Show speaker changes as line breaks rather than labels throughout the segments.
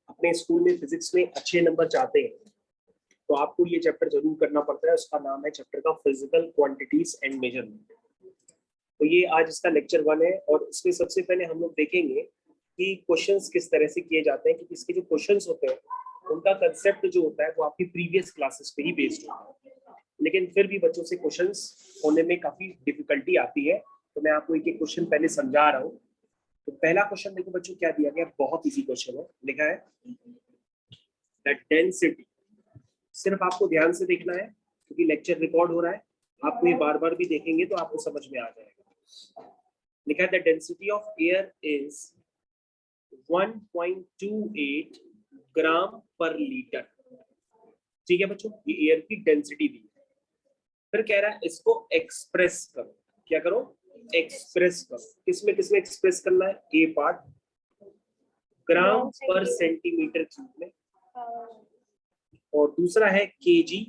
अपने स्कूल में फिजिक्स में अच्छे नंबर चाहते हैं तो आपको ये चैप्टर जरूर करना पड़ता है। उसका नाम है चैप्टर का फिजिकल क्वांटिटीज एंड मेजरमेंट। तो ये आज इसका लेक्चर 1 है और इसमें सबसे पहले हम लोग देखेंगे कि क्वेश्चंस किस तरह से किए जाते हैं, कि इसके जो क्वेश्चंस होते हैं उनका कंसेप्ट जो होता है वो आपकी प्रीवियस क्लासेस पे ही बेस्ड होता है, लेकिन फिर भी बच्चों से क्वेश्चंस होने में काफी डिफिकल्टी आती है। तो मैं आपको एक एक क्वेश्चन पहले समझा रहा हूँ। तो पहला क्वेश्चन देखो बच्चों क्या दिया गया, बहुत इजी क्वेश्चन है। लिखा है दैट डेंसिटी, सिर्फ आपको ध्यान से देखना है क्योंकि लेक्चर रिकॉर्ड हो रहा है, आपको ये बार बार भी देखेंगे तो आपको समझ में आ जाएगा। लिखा है the density of air is 1.28 gram per litre. ठीक है बच्चों, ये एयर की डेंसिटी दी है। फिर कह रहा है इसको एक्सप्रेस करो। क्या करो? एक्सप्रेस करो। किसमें किसमें एक्सप्रेस करना है? ए पार्ट ग्राम पर सेंटीमीटर क्यूब में, और दूसरा है केजी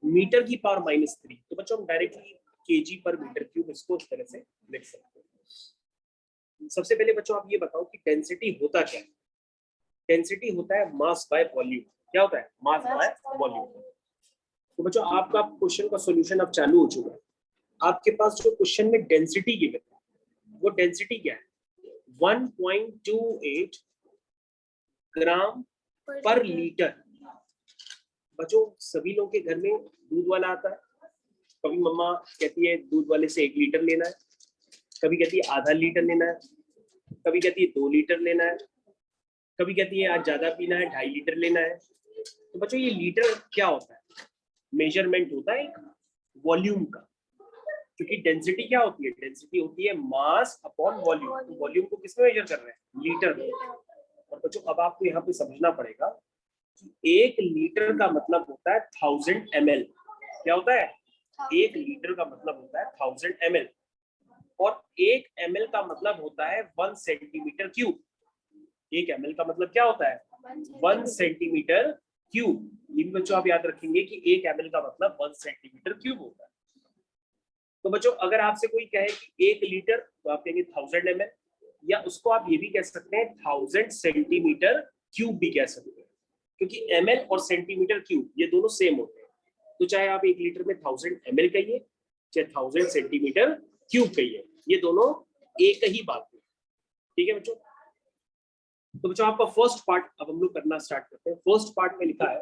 मीटर की पावर -3। तो बच्चों हम directly KG per metre cube इसको इस तरह से लिख सकते हैं। सबसे पहले बच्चों आप ये बताओ कि डेंसिटी होता क्या है? डेंसिटी होता है मास बाय वॉल्यूम। क्या होता है? Mass by volume. तो बच्चों आपका क्वेश्चन का सॉल्यूशन अब चालू हो चुका है। आपके पास जो क्वेश्चन में डेंसिटी गिवन है वो डेंसिटी क्या है? 1.28 ग्राम पर लीटर। बच्चों सभी लोगों के घर में दूध वाला आता है। कभी मम्मा कहती है दूध वाले से 1 लीटर लेना है, कभी कहती है आधा लीटर लेना है, कभी कहती है 2 लीटर लेना है, कभी कहती है आज ज्यादा पीना है 2.5 लीटर लेना है। तो बच्चों ये लीटर क्या होता है? मेजरमेंट होता है वॉल्यूम का, क्योंकि डेंसिटी क्या होती है? डेंसिटी होती है मास अपॉन वॉल्यूम। तो वॉल्यूम को किसमें मेजर कर रहे हैं? लीटर में। और बच्चों अब आपको यहाँ पे समझना पड़ेगा कि 1 लीटर का मतलब होता है 1000 ml। क्या होता है? 1 लीटर का मतलब होता है 1000 ml, और 1 ml का मतलब होता है 1 सेंटीमीटर क्यूब। 1 ml का मतलब क्या होता है? 1 सेंटीमीटर क्यूब। ये भी बच्चों आप याद रखेंगे कि 1 ml का मतलब 1 सेंटीमीटर क्यूब होता है। तो बच्चों अगर आपसे कोई कहे कि 1 लीटर, तो आप कहेंगे 1000 ml, या उसको आप ये भी कह सकते हैं 1000 सेंटीमीटर क्यूब भी कह सकते हैं, क्योंकि ml और सेंटीमीटर क्यूब ये दोनों सेम होते हैं। तो चाहे आप 1 लीटर में 1000 ml कहिए, चाहे 1000 सेंटीमीटर क्यूब कहिए, ये दोनों एक ही बात है। ठीक है बच्चों? तो बच्चों आपका फर्स्ट पार्ट अब हम लोग करना स्टार्ट करते हैं। फर्स्ट पार्ट में लिखा है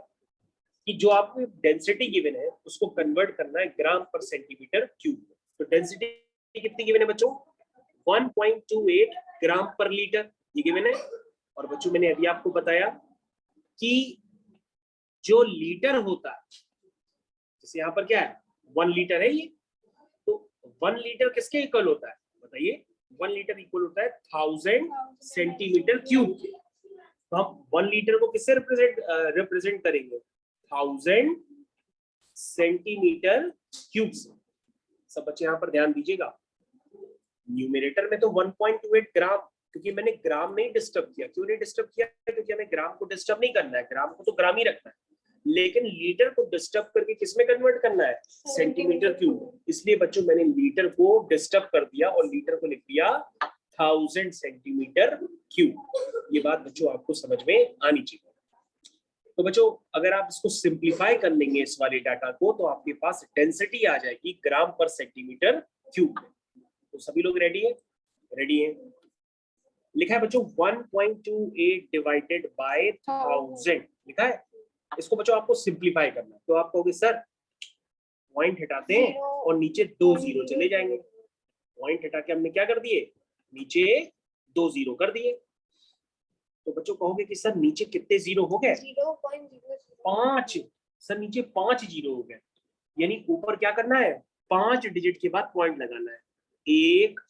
कि जो आपको डेंसिटी गिवन है उसको कन्वर्ट करना है ग्राम पर सेंटीमीटर क्यूब। तो डेंसिटी कितनी गिवन है बच्चों? 1.28 ग्राम पर लीटर ये गिवन है। और बच्चों मैंने अभी आपको बताया कि जो लीटर होता है, जैसे यहाँ पर क्या है 1 लीटर है ये, तो 1 लीटर किसके इक्वल होता है बताइए? 1 लीटर इक्वल होता है 1000 सेंटीमीटर क्यूब के। तो हम 1 लीटर को किससे रिप्रेजेंट करेंगे? 1000 सेंटीमीटर क्यूब से। सब बच्चे यहाँ पर ध्यान दीजिएगा, न्यूमरेटर में तो 1.28 ग्राम, क्योंकि मैंने ग्राम नहीं डिस्टर्ब किया। क्यों नहीं डिस्टर्ब किया? क्योंकि हमें ग्राम को डिस्टर्ब नहीं करना है, ग्राम को तो ग्राम ही रखना है, लेकिन लीटर को डिस्टर्ब करके किसमें कन्वर्ट करना है? Centimetre cube. इसलिए बच्चों मैंने लीटर को डिस्टर्ब कर दिया और लीटर को लिख दिया 1000 सेंटीमीटर क्यूब। ये बात बच्चों आपको समझ में आनी चाहिए। तो बच्चों अगर आप इसको सिंप्लीफाई कर लेंगे इस वाले डाटा को, तो आपके पास डेंसिटी आ जाएगी ग्राम पर सेंटीमीटर क्यूब। तो सभी लोग रेडी है? रेडी है? लिखा है बच्चों 1.28 डिवाइडेड बाय 1000 लिखा है। इसको बच्चों आपको सिंप्लीफाई करना है। तो आप कहोगे सर पॉइंट हटाते हैं और नीचे 2 जीरो चले जाएंगे। पॉइंट हटा के हमने क्या कर दिए? नीचे 2 जीरो कर दिए। तो बच्चों कहोगे कि सर नीचे कितने जीरो हो गए? 5। सर नीचे 5 जीरो हो गए, यानी ऊपर क्या करना है? 5 डिजिट के बाद पॉइंट लगाना है। 1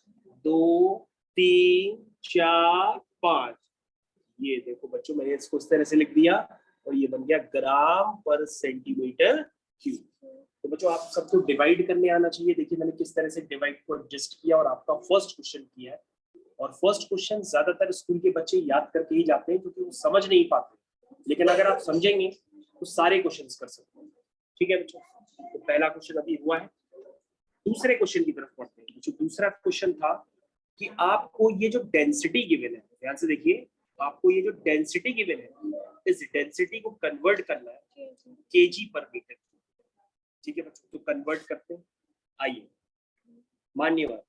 2 3 4 5। ये देखो बच्चों मैंने इसको इस तरह से लिख दिया और ये बन गया ग्राम पर सेंटीमीटर क्यूब। तो बच्चों आप सबको डिवाइड करने आना चाहिए। देखिए मैंने किस तरह से डिवाइड को एडजस्ट किया और आपका फर्स्ट क्वेश्चन किया है। और फर्स्ट क्वेश्चन ज्यादातर स्कूल के बच्चे याद करके ही जाते हैं क्योंकि वो समझ नहीं पाते, लेकिन अगर आप समझेंगे तो सारे क्वेश्चन कर सकते हैं। ठीक है बच्चों? तो पहला क्वेश्चन अभी हुआ है। दूसरे क्वेश्चन की तरफ पढ़ते हैं। जो दूसरा क्वेश्चन था कि आपको ये जो डेंसिटी गिवन है, ध्यान से देखिए, आपको ये जो डेंसिटी गिवन है, इस डेंसिटी को कन्वर्ट करना है केजी पर मीटर। ठीक है बच्चों, तो कन्वर्ट करते हैं। आइए, मान्यवर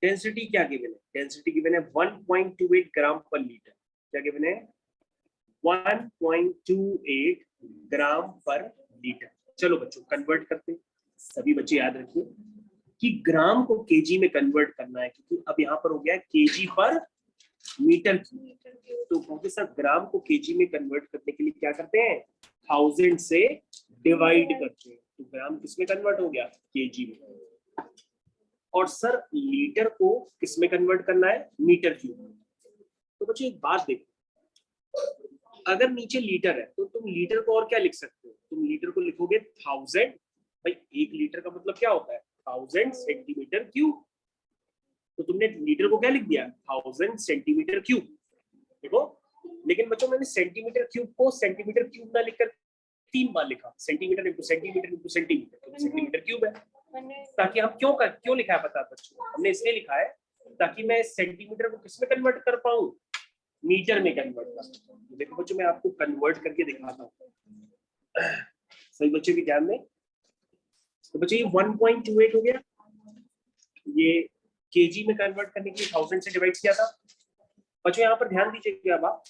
डेंसिटी क्या गिवन है? डेंसिटी गिवन है 1.28 ग्राम पर लीटर। क्या गिवन है? 1.28 ग्राम पर लीटर। चलो बच्चों कन्वर्ट करते हैं। सभी बच्चे याद रखिए कि ग्राम को केजी में कन्वर्ट करना है, क्योंकि अब यहाँ पर हो गया केजी पर मीटर क्यूब। तो प्रोफेसर ग्राम को केजी में कन्वर्ट करने के लिए क्या करते हैं? 1000 से डिवाइड करते हैं, तो ग्राम किसमें कन्वर्ट हो गया? केजी में। और सर लीटर को किसमें कन्वर्ट करना है? मीटर क्यूब में। तो बच्चों एक बात देखो, अगर नीचे लीटर है तो तुम लीटर को और क्या लिख सकते हो? तुम लीटर को लिखोगे 1000। भाई 1 लीटर का मतलब क्या होता है? 1000 सेंटीमीटर क्यूब। तो तुमने लीटर को क्या लिख दिया? 1000 सेंटीमीटर क्यूब। देखो, लेकिन बच्चों मैंने सेंटीमीटर क्यूब को सेंटीमीटर क्यूब ना लिखकर 3 बार लिखा, centimetre into centimetre into centimetre, तो सेंटीमीटर क्यूब है। ताकि हम क्यों लिखा है पता है बच्चों? हमने इसलिए लिखा है ताकि मैं सेंटीमीटर को किसमें कन्वर्ट कर पाऊं? मीटर में कन्वर्ट कर पाऊं। देखो बच्चों मैं आपको कन्वर्ट करके दिखाता हूँ, सही बच्चे भी ध्यान दें। तो बच्चे ये 1.28 हो गया, ये केजी में कन्वर्ट करने के लिए 1000 से डिवाइड किया था। बच्चों यहाँ पर ध्यान दीजिएगा, अब आप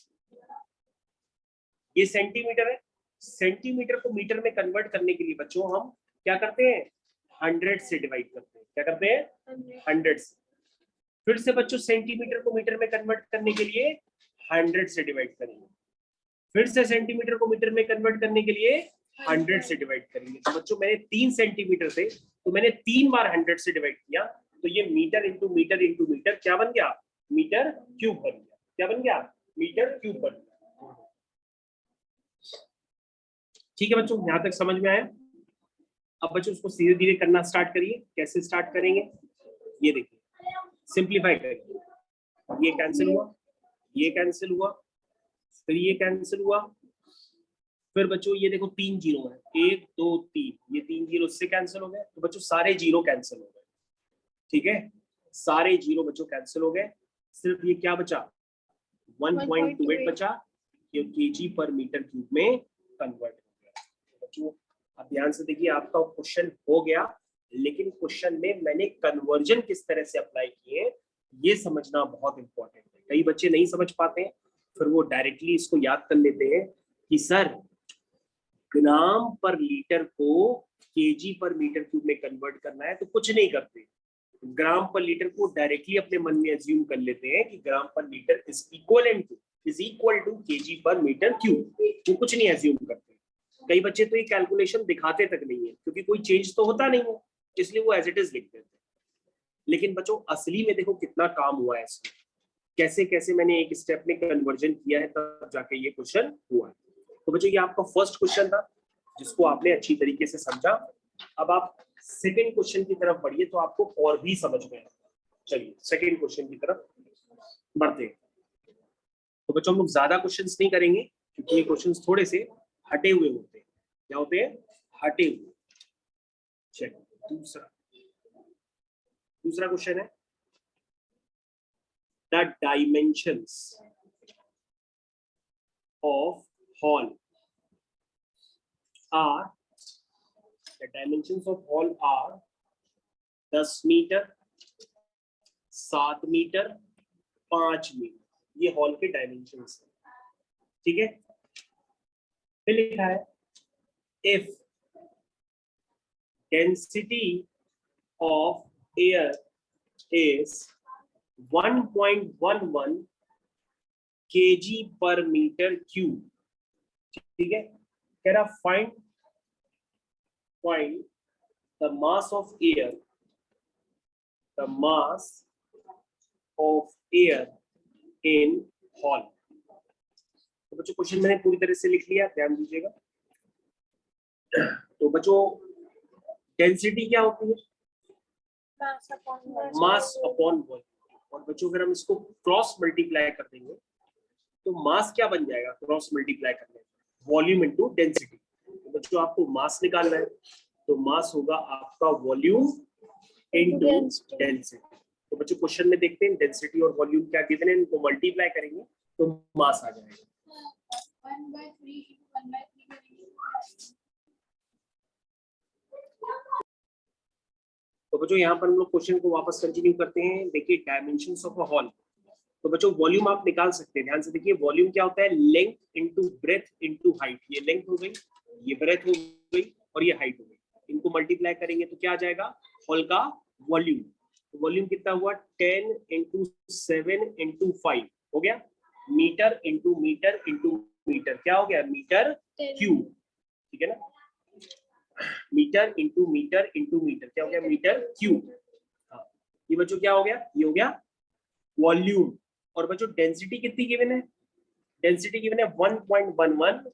ये सेंटीमीटर है, सेंटीमीटर को मीटर में कन्वर्ट करने के लिए बच्चों हम क्या करते हैं? 100 से डिवाइड करते हैं। क्या करते हैं? 100 से। फिर से बच्चों सेंटीमीटर को मीटर में कन्वर्ट करने के लिए 100 से डिवाइड करेंगे। फिर से सेंटीमीटर को मीटर में कन्वर्ट करने के लिए 100 से डिवाइड करेंगे। तो बच्चों मैंने 3 सेंटीमीटर थे तो मैंने 3 बार 100 से डिवाइड किया, तो ये metre into metre into metre क्या बन गया? मीटर क्यूब बन गया। क्या बन गया? मीटर क्यूब बन गया। ठीक है बच्चों, यहां तक समझ में आया? अब बच्चों उसको धीरे धीरे करना स्टार्ट करिए। कैसे स्टार्ट करेंगे? ये देखिए, सिंप्लीफाई करिए। ये कैंसिल हुआ, ये कैंसिल हुआ, फिर ये कैंसिल हुआ, फिर बच्चों ये देखो 3 जीरो है, 1 2 3, ये 3 जीरो इससे कैंसिल हो गए। तो बच्चों सारे जीरो कैंसिल हो गए। ठीक है, सारे जीरो बच्चों कैंसिल हो गए। सिर्फ ये क्या बचा? 1.28 बचा, ये केजी पर मीटर क्यूब में कन्वर्ट हो गया। बच्चों अब ध्यान से देखिए, आपका क्वेश्चन हो गया, लेकिन क्वेश्चन में मैंने कन्वर्जन किस तरह से अप्लाई किए ये समझना बहुत इंपॉर्टेंट है। कई बच्चे नहीं समझ पाते हैं, फिर वो डायरेक्टली इसको याद कर लेते हैं कि सर ग्राम पर लीटर को केजी पर मीटर क्यूब में कन्वर्ट करना है, तो कुछ नहीं करते, ग्राम पर लीटर को डायरेक्टली अपने मन में अज्यूम कर लेते हैं कि gram per litre is equal to kg per metre cube. वो कुछ नहीं अज्यूम करते। कई बच्चे तो ये कैलकुलेशन दिखाते तक नहीं है, क्योंकि कोई चेंज तो होता नहीं है, इसलिए वो एज इट इज लिख देते हैं। लेकिन बच्चों असली में देखो कितना काम हुआ है इसमें, कैसे कैसे मैंने एक स्टेप में कन्वर्जन किया है, तब जाके ये क्वेश्चन हुआ है। तो बच्चों ये आपका फर्स्ट क्वेश्चन था जिसको आपने अच्छी तरीके से समझा। अब आप सेकंड क्वेश्चन की तरफ बढ़िए तो आपको और भी समझ में आए। चलिए सेकंड क्वेश्चन की तरफ बढ़ते हैं। तो बच्चों हम लोग ज्यादा क्वेश्चंस नहीं करेंगे, क्योंकि ये क्वेश्चंस थोड़े से हटे हुए होते हैं। क्या होते हैं? हटे हुए। चलिए दूसरा क्वेश्चन है, the dimensions of hall are, the dimensions of hall are 10 metre, 7 metre, 5 metre. ये हॉल के डायमेंशंस है। ठीक है, फिर लिखा है if density of air is 1.11 kg per meter cube। ठीक है, कह रहा find the mass of air, the mass of air in hall। तो बच्चों क्वेश्चन मैंने पूरी तरह से लिख लिया, ध्यान दीजिएगा। तो बच्चों डेंसिटी क्या होती है? Mass upon volume. और बच्चों अगर हम इसको क्रॉस मल्टीप्लाई कर देंगे तो मास क्या बन जाएगा? क्रॉस मल्टीप्लाई करने वॉल्यूम इनटू डेंसिटी। तो बच्चों आपको मास निकालना है, तो मास होगा आपका वॉल्यूम इनटू डेंसिटी। तो बच्चों क्वेश्चन में देखते हैं डेंसिटी और वॉल्यूम क्या गिवन है, इनको मल्टीप्लाई करेंगे तो मास आ जाएगा। तो बच्चों यहाँ पर हम लोग क्वेश्चन को वापस कंटिन्यू करते हैं। देखिए डायमेंशंस ऑफ अ हॉल, तो बच्चों वॉल्यूम आप निकाल सकते हैं। ध्यान से देखिए वॉल्यूम क्या होता है, length into breadth into height. ये लेंथ हो गई, ये ब्रेथ हो गई और ये हाइट हो गई, इनको मल्टीप्लाई करेंगे तो क्या आ जाएगा, हॉल का वॉल्यूम। तो वॉल्यूम कितना हुआ, 10 इंटू 7 इंटू 5 हो गया, metre into metre into metre, क्या हो गया, मीटर क्यूब। ठीक है ना, metre into metre into metre क्या हो गया, मीटर क्यूब। हाँ, ये बच्चों क्या हो गया, ये हो गया वॉल्यूम। और बच्चों डेंसिटी कितनी गिवन है, डेंसिटी गिवन है 1.11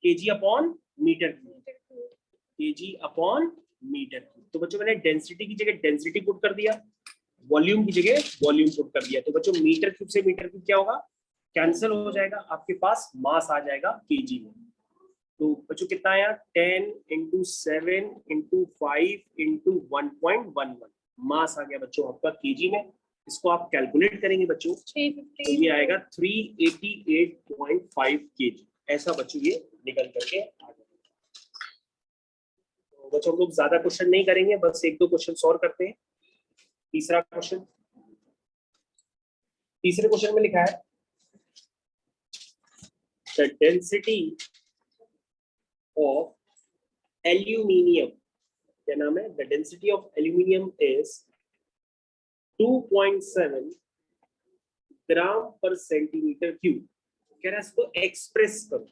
kg upon metre cube, kg upon metre cube. तो बच्चों मैंने डेंसिटी की जगह डेंसिटी पुट कर दिया, वॉल्यूम की जगह वॉल्यूम पुट कर दिया। तो बच्चों मीटर क्यूब से मीटर क्यूब क्या होगा, कैंसिल हो जाएगा, आपके पास मास आ जाएगा केजी में। तो बच्चों कितना आया, 10 इंटू 7 इंटू 5 इंटू 1.11 मास आ गया बच्चों आपका केजी में। इसको आप कैलकुलेट करेंगे बच्चों तो ये आएगा 388.5 केजी। ऐसा बच्चों ये निकल करके आ जाएगा। तो बच्चों हम लोग ज्यादा क्वेश्चन नहीं करेंगे, बस एक दो क्वेश्चन और करते हैं। तीसरा क्वेश्चन, तीसरे क्वेश्चन में लिखा है द डेंसिटी ऑफ एल्यूमिनियम, क्या नाम है, the density of aluminium is 2.7 ग्राम पर सेंटीमीटर क्यूब। कह रहा है इसको एक्सप्रेस करो,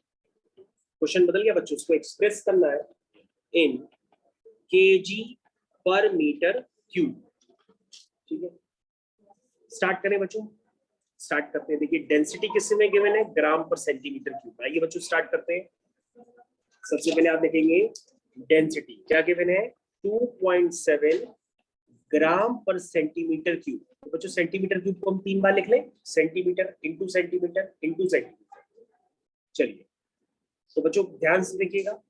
क्वेश्चन बदल गया बच्चों, इसको एक्सप्रेस करना है इन केजी पर मीटर क्यूब। ठीक है, स्टार्ट करें बच्चों, स्टार्ट करते हैं। देखिए डेंसिटी किस में गिवन है, ग्राम पर सेंटीमीटर क्यूब। आइए बच्चों स्टार्ट करते हैं। सबसे पहले आप देखेंगे डेंसिटी क्या गिवन है, 2.7 ग्राम पर सेंटीमीटर क्यूब। तो बच्चों सेंटीमीटर क्यूब को हम 3 बार लिख लें, centimetre into centimetre into centimetre. चलिए तो बच्चों ध्यान से देखिएगा,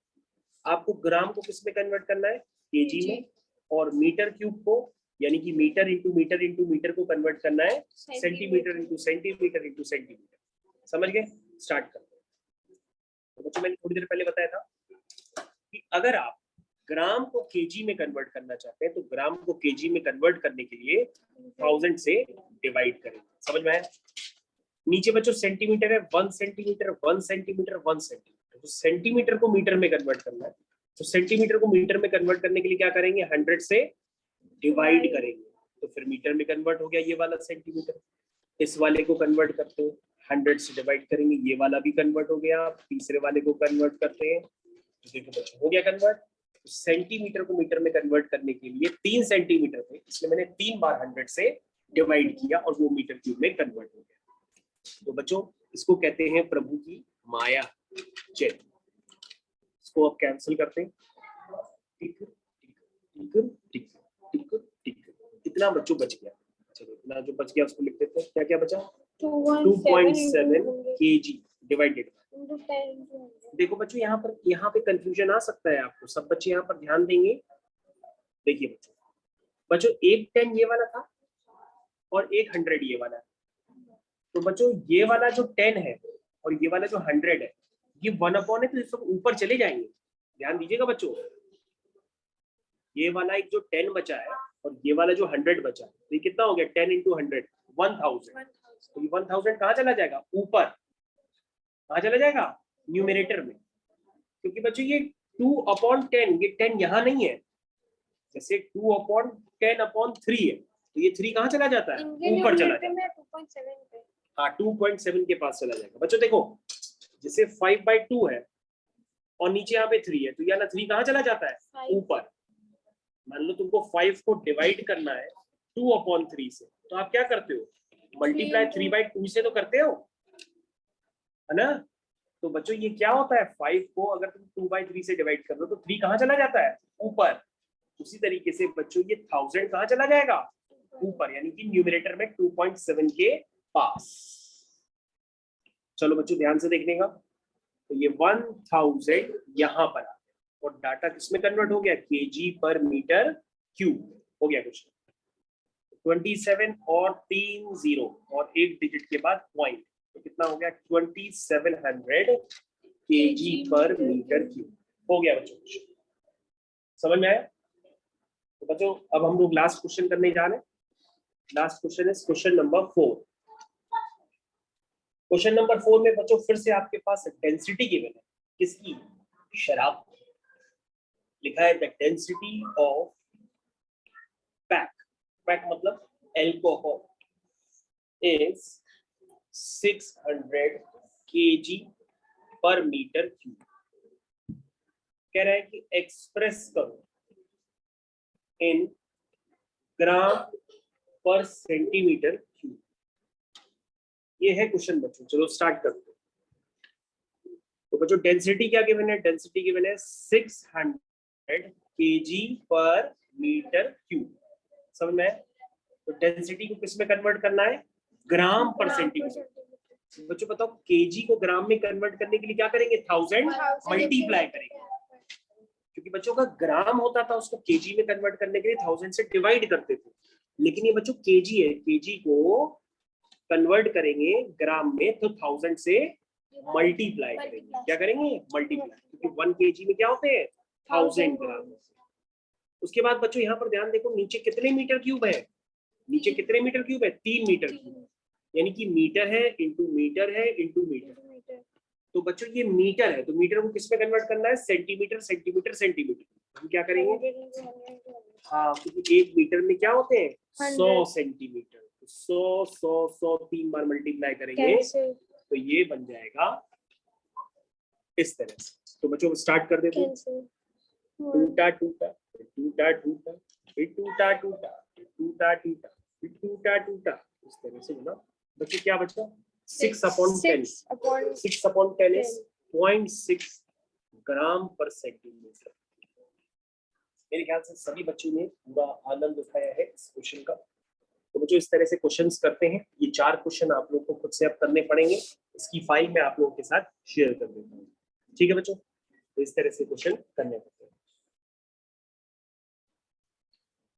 आपको ग्राम को किस में कन्वर्ट करना है, केजी में, और मीटर क्यूब को यानी कि metre into metre into metre को कन्वर्ट करना है centimetre into centimetre into centimetre. समझ गए, स्टार्ट करते हैं। तो बच्चों मैंने थोड़ी देर पहले बताया था कि अगर आप ग्राम को केजी में कन्वर्ट करना चाहते हैं तो ग्राम को केजी में कन्वर्ट करने के लिए 1000 से डिवाइड करें। समझ में आया। नीचे बच्चों सेंटीमीटर है, 1 सेंटीमीटर 1 सेंटीमीटर 1 सेंटीमीटर, तो सेंटीमीटर को मीटर में कन्वर्ट करना है। तो सेंटीमीटर को मीटर में कन्वर्ट करने के लिए क्या करेंगे, 100 से डिवाइड करेंगे, तो फिर मीटर में कन्वर्ट हो गया ये वाला सेंटीमीटर। इस वाले को कन्वर्ट करते हैं, 100 से डिवाइड करेंगे, ये वाला भी कन्वर्ट हो गया। तीसरे वाले को कन्वर्ट करते हैं, तो देखो बच्चों हो गया कन्वर्ट। तो सेंटीमीटर को मीटर में कन्वर्ट करने के लिए 3 सेंटीमीटर थे, इसलिए मैंने 3 बार 100 से डिवाइड किया और वो मीटर क्यूब में कन्वर्ट हो गया। तो बच्चों इसको कहते हैं प्रभु की माया। चलिए इसको अब कैंसिल करते हैं, टिक टिक टिक टिक टिक, इतना बच्चों बच गया। चलो इतना जो बच गया उसको लिख देते हैं, क्या क्या बचा, 2.7 केजी डिवाइडेड। देखो बच्चों यहाँ पे कंफ्यूजन आ सकता है आपको, सब बच्चे यहाँ पर ध्यान देंगे। देखिए बच्चों एक 10 ये वाला था और एक 100 ये वाला है। तो बच्चों ये वाला जो 10 है और ये वाला जो 100 है, ये 1/, है तो ये सब ऊपर चले जाएंगे। ध्यान दीजिएगा बच्चों, ये वाला एक जो 10 बचा है और ये वाला जो 100 बचा है, तो ये कितना हो गया, 10 इंटू 100 1000। तो ये 1000 कहाँ चला जाएगा, ऊपर। कहाँ चला जाएगा, न्यूमरेटर में, क्योंकि बच्चों ये 2/10, ये 10 यहाँ नहीं है। जैसे 2/10/3 है, तो ये 3 कहाँ चला जाता है, ऊपर चला जाता है। 2.7 हाँ 2.7 के पास चला जाएगा। बच्चों देखो जैसे 5/2 है और नीचे यहाँ पे 3 है, तो यहाँ 3 कहाँ चला जाता है, ऊपर। मान लो तुमको 5 को डिवाइड करना है 2/3 से, तो आप क्या करते हो, मल्टीप्लाई 3/2 से तो करते हो, है ना। तो बच्चों ये क्या होता है, 5 को अगर तुम 2/3 से डिवाइड कर दो तो 3 कहाँ चला जाता है, ऊपर। उसी तरीके से बच्चों ये 1000 कहाँ चला जाएगा, ऊपर, यानी कि न्यूमरेटर में 2.7 के पास। चलो बच्चों ध्यान से देखने का, तो ये 1000 यहाँ पर आ गया और डाटा किसमें कन्वर्ट हो गया, केजी पर मीटर क्यूब हो गया कुछ। 27 और 3 0 और एक डिजिट के बाद पॉइंट, तो कितना हो गया 2700 kg पर मीटर क्यूब हो गया बच्चों। समझ में आया? तो बच्चों अब हम लोग लास्ट क्वेश्चन करने जा रहे हैं। Last question is question number 4। Question number 4 में बच्चों फिर से आपके पास डेंसिटी गिवन है। किसकी? शराब। लिखा है the density of pack, pack मतलब एल्कोहल इज 600 kg पर मीटर क्यूब। कह रहा है कि एक्सप्रेस करो इन ग्राम पर सेंटीमीटर क्यूब। ये है क्वेश्चन बच्चों। चलो स्टार्ट करते हैं। तो बच्चों डेंसिटी क्या गिवन है? डेंसिटी गिवन है 600 kg पर मीटर क्यूब। समझ में? तो डेंसिटी को किस में कन्वर्ट करना है? ग्राम पर सेंटीमीटर। बच्चों बताओ केजी को ग्राम में कन्वर्ट करने के लिए क्या करेंगे? 1000 मल्टीप्लाई करेंगे, क्योंकि बच्चों का ग्राम होता था उसको केजी में कन्वर्ट करने के लिए 1000 से डिवाइड करते थे। लेकिन ये बच्चों केजी है, केजी को कन्वर्ट करेंगे ग्राम में तो 1000 से मल्टीप्लाई करेंगे। क्या करेंगे? मल्टीप्लाई, क्योंकि 1 kg में क्या होते हैं? 1000 ग्राम। उसके बाद बच्चों यहाँ पर ध्यान देखो, नीचे कितने मीटर क्यूब है? नीचे कितने मीटर क्यूब है? 3 मीटर क्यूब, यानी कि मीटर है इंटू मीटर है इंटू मीटर। तो बच्चों ये मीटर है, तो मीटर को किस में कन्वर्ट करना है? Centimetre centimetre centimetre. हम क्या करेंगे? हाँ, क्योंकि 1 मीटर में क्या होते हैं? 100 सेंटीमीटर। 100 3 बार मल्टीप्लाई करेंगे तो ये बन जाएगा इस तरह से। तो बच्चों स्टार्ट कर देते हैं। टूटा टूटा टूटा टूटा टूटा टूटा टूटा टूटा टूटा टूटा, इस तरह से बना। बच्चों क्या बचा? 6/10। 6/10 इज 0.6 ग्राम पर सेंटीमीटर। मेरे ख्याल से सभी बच्चों ने पूरा आनंद उठाया है इस क्वेश्चन का। तो बच्चों इस तरह से क्वेश्चंस करते हैं। ये 4 क्वेश्चन आप लोगों को खुद से अब करने पड़ेंगे। इसकी फाइल मैं आप लोगों के साथ शेयर कर देता हूँ। ठीक है बच्चों? तो इस तरह से क्वेश्चन करने